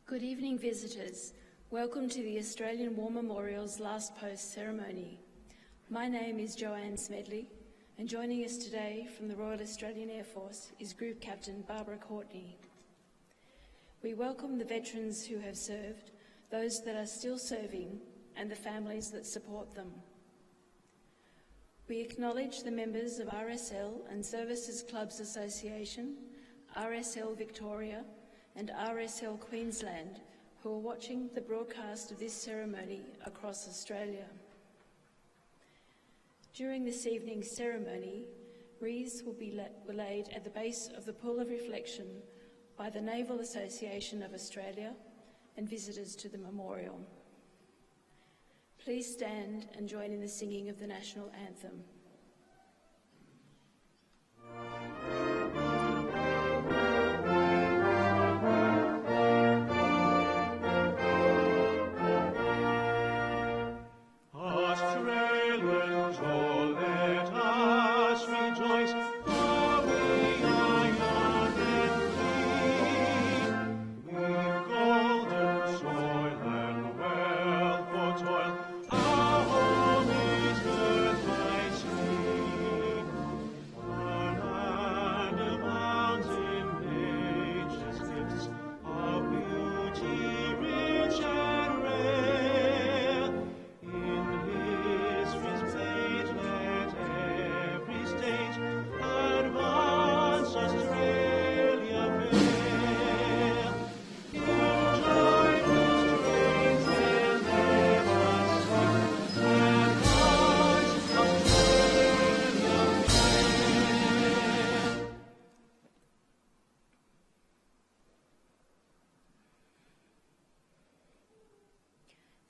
Good evening, visitors. Welcome to the Australian War Memorial's Last Post ceremony. My name is Joanne Smedley, and joining us today from the Royal Australian Air Force is Group Captain Barbara Courtney. We welcome the veterans who have served, those that are still serving, and the families that support them. We acknowledge the members of RSL and Services Clubs Association, RSL Victoria, and RSL Queensland, who are watching the broadcast of this ceremony across Australia. During this evening's ceremony, wreaths will be laid at the base of the Pool of Reflection by the Naval Association of Australia and visitors to the memorial. Please stand and join in the singing of the National Anthem.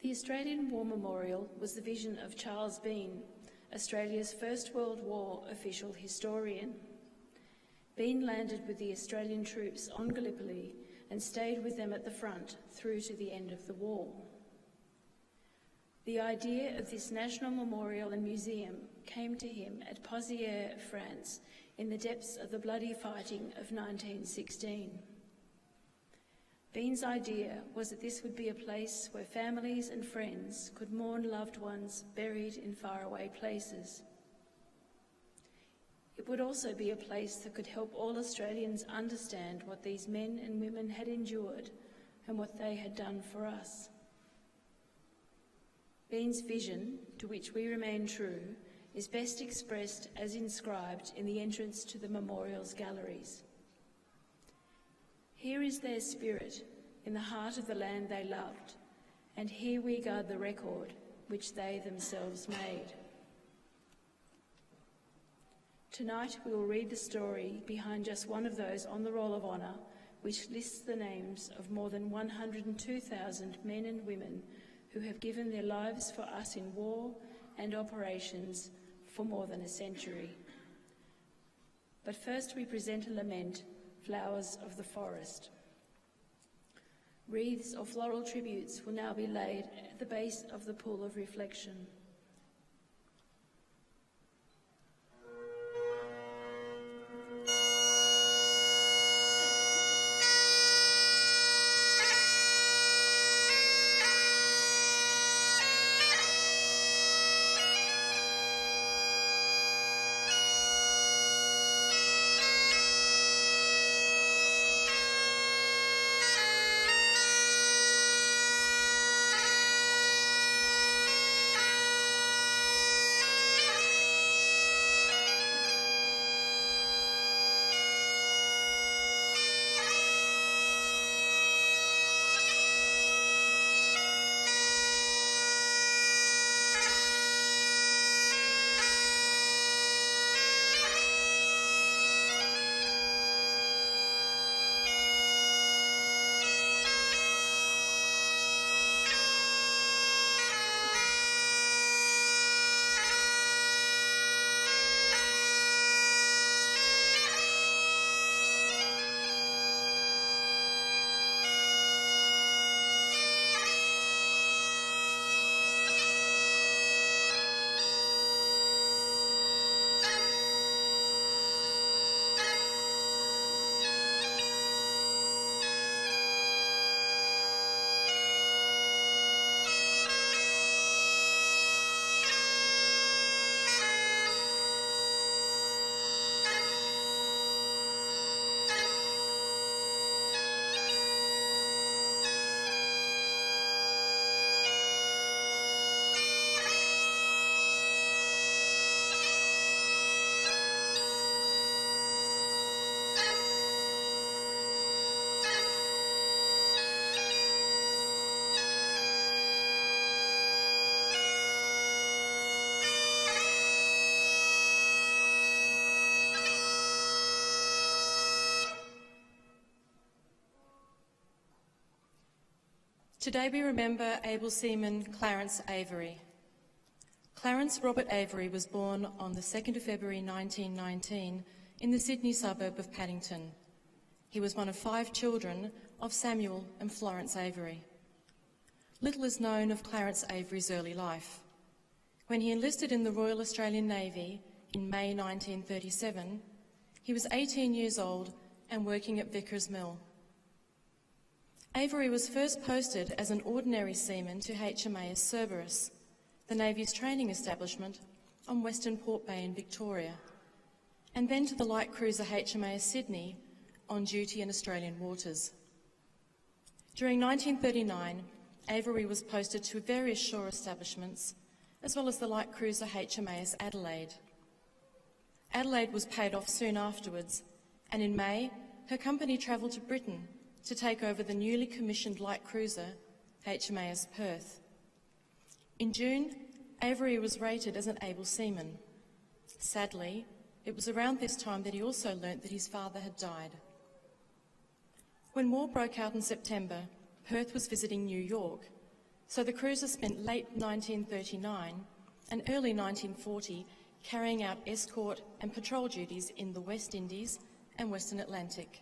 The Australian War Memorial was the vision of Charles Bean, Australia's First World War official historian. Bean landed with the Australian troops on Gallipoli and stayed with them at the front through to the end of the war. The idea of this national memorial and museum came to him at Pozières, France, in the depths of the bloody fighting of 1916. Bean's idea was that this would be a place where families and friends could mourn loved ones buried in faraway places. It would also be a place that could help all Australians understand what these men and women had endured and what they had done for us. Bean's vision, to which we remain true, is best expressed as inscribed in the entrance to the memorial's galleries. Here is their spirit in the heart of the land they loved, and here we guard the record which they themselves made. Tonight we will read the story behind just one of those on the Roll of Honour, which lists the names of more than 102,000 men and women who have given their lives for us in war and operations for more than a century. But first we present a lament, Flowers of the Forest. Wreaths or floral tributes will now be laid at the base of the Pool of Reflection. Today we remember able seaman Clarence Avery. Clarence Robert Avery was born on the 2nd of February 1919 in the Sydney suburb of Paddington. He was one of 5 children of Samuel and Florence Avery. Little is known of Clarence Avery's early life. When he enlisted in the Royal Australian Navy in May 1937, he was 18 years old and working at Vickers Mill. Avery was first posted as an ordinary seaman to HMAS Cerberus, the Navy's training establishment on Western Port Bay in Victoria, and then to the light cruiser HMAS Sydney on duty in Australian waters. During 1939, Avery was posted to various shore establishments, as well as the light cruiser HMAS Adelaide. Adelaide was paid off soon afterwards, and in May, her company travelled to Britain to take over the newly commissioned light cruiser HMAS Perth. In June, Avery was rated as an able seaman. Sadly, it was around this time that he also learnt that his father had died. When war broke out in September, Perth was visiting New York, so the cruiser spent late 1939 and early 1940 carrying out escort and patrol duties in the West Indies and Western Atlantic.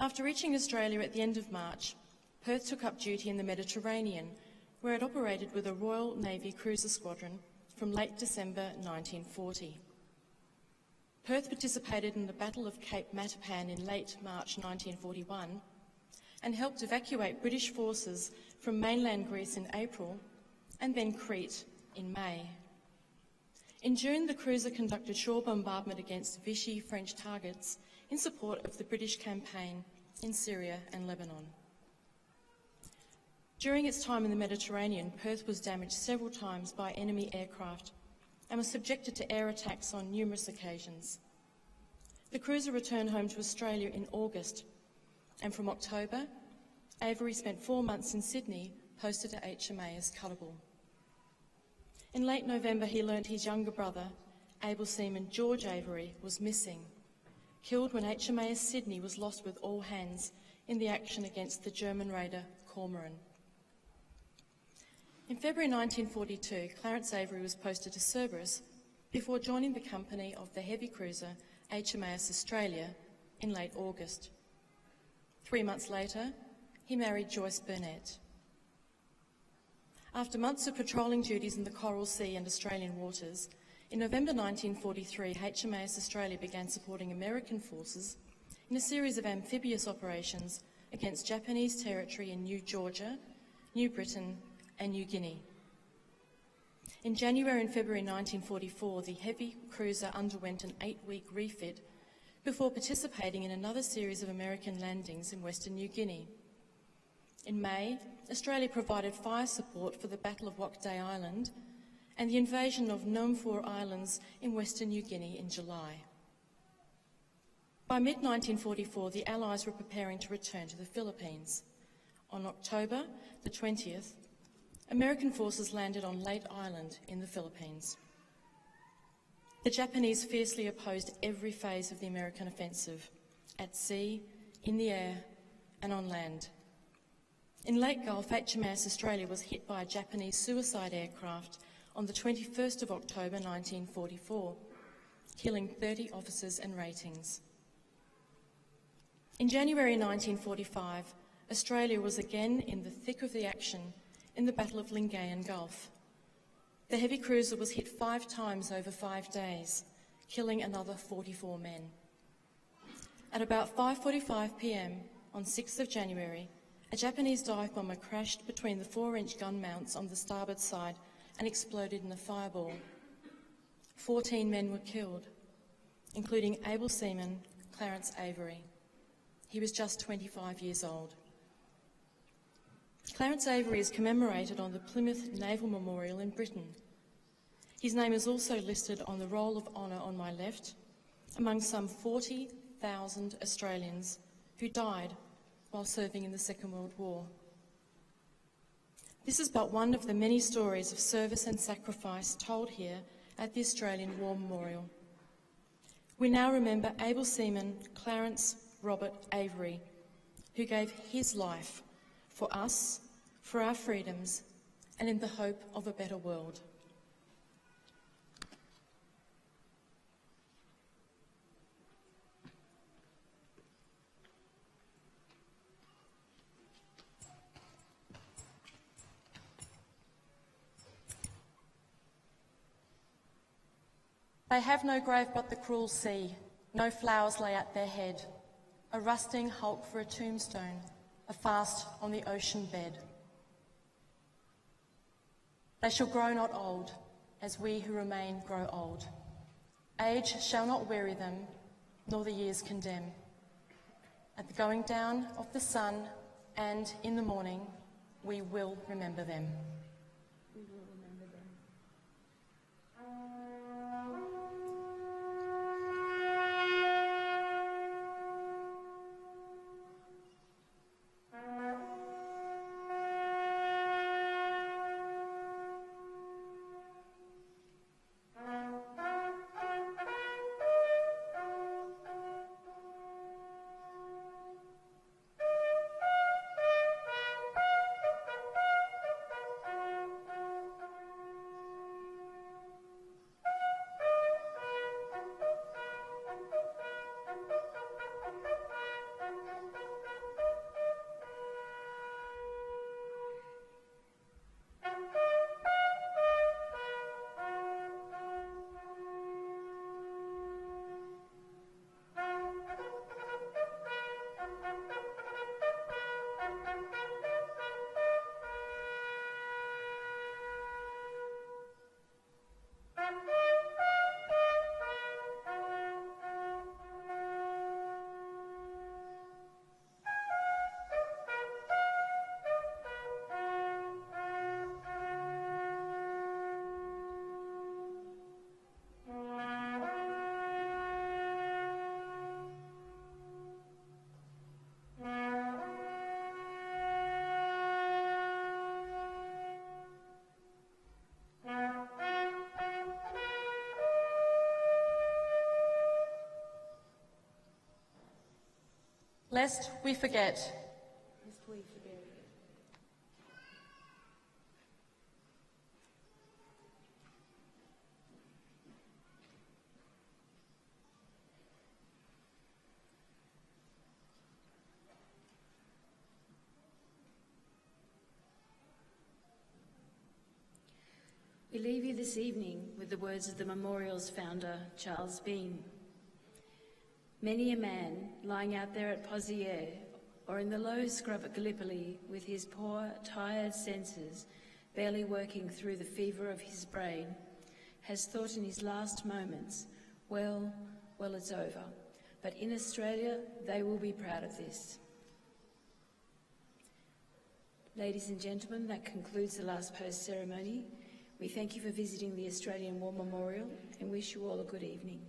After reaching Australia at the end of March, Perth took up duty in the Mediterranean, where it operated with a Royal Navy cruiser squadron from late December 1940. Perth participated in the Battle of Cape Matapan in late March 1941 and helped evacuate British forces from mainland Greece in April and then Crete in May. In June, the cruiser conducted shore bombardment against Vichy French targets in support of the British campaign in Syria and Lebanon. During its time in the Mediterranean, Perth was damaged several times by enemy aircraft and was subjected to air attacks on numerous occasions. The cruiser returned home to Australia in August, and from October, Avery spent 4 months in Sydney, posted at HMAS Cuttable. In late November, he learnt his younger brother, able seaman George Avery, was missing, killed when HMAS Sydney was lost with all hands in the action against the German raider Cormoran. In February 1942, Clarence Avery was posted to Cerberus before joining the company of the heavy cruiser HMAS Australia in late August. 3 months later, he married Joyce Burnett. After months of patrolling duties in the Coral Sea and Australian waters, in November 1943, HMAS Australia began supporting American forces in a series of amphibious operations against Japanese territory in New Georgia, New Britain and New Guinea. In January and February 1944, the heavy cruiser underwent an 8-week refit before participating in another series of American landings in Western New Guinea. In May, Australia provided fire support for the Battle of Wok Day Island and the invasion of Nomfor Islands in Western New Guinea in July. By mid-1944, the Allies were preparing to return to the Philippines. On October the 20th, American forces landed on Leyte Island in the Philippines. The Japanese fiercely opposed every phase of the American offensive, at sea, in the air and on land. In Lake Gulf, HMAS Australia was hit by a Japanese suicide aircraft on the 21st of October 1944, killing 30 officers and ratings. In January 1945, Australia was again in the thick of the action in the Battle of Lingayen Gulf. The heavy cruiser was hit 5 times over 5 days, killing another 44 men. At about 5:45 p.m. on 6th of January, a Japanese dive bomber crashed between the 4-inch gun mounts on the starboard side and exploded in a fireball. 14 men were killed, including able seaman Clarence Avery. He was just 25 years old. Clarence Avery is commemorated on the Plymouth Naval Memorial in Britain. His name is also listed on the Roll of Honour on my left, among some 40,000 Australians who died while serving in the Second World War. This is but one of the many stories of service and sacrifice told here at the Australian War Memorial. We now remember able seaman Clarence Robert Avery, who gave his life for us, for our freedoms, and in the hope of a better world. They have no grave but the cruel sea, no flowers lay at their head, a rusting hulk for a tombstone, a fast on the ocean bed. They shall grow not old, as we who remain grow old. Age shall not weary them, nor the years condemn. At the going down of the sun and in the morning, we will remember them. We will remember them. Lest we forget. Lest we forget. We leave you this evening with the words of the memorial's founder, Charles Bean. Many a man lying out there at Pozières or in the low scrub at Gallipoli with his poor, tired senses barely working through the fever of his brain has thought in his last moments, well, it's over. But in Australia, they will be proud of this. Ladies and gentlemen, that concludes the last post ceremony. We thank you for visiting the Australian War Memorial and wish you all a good evening.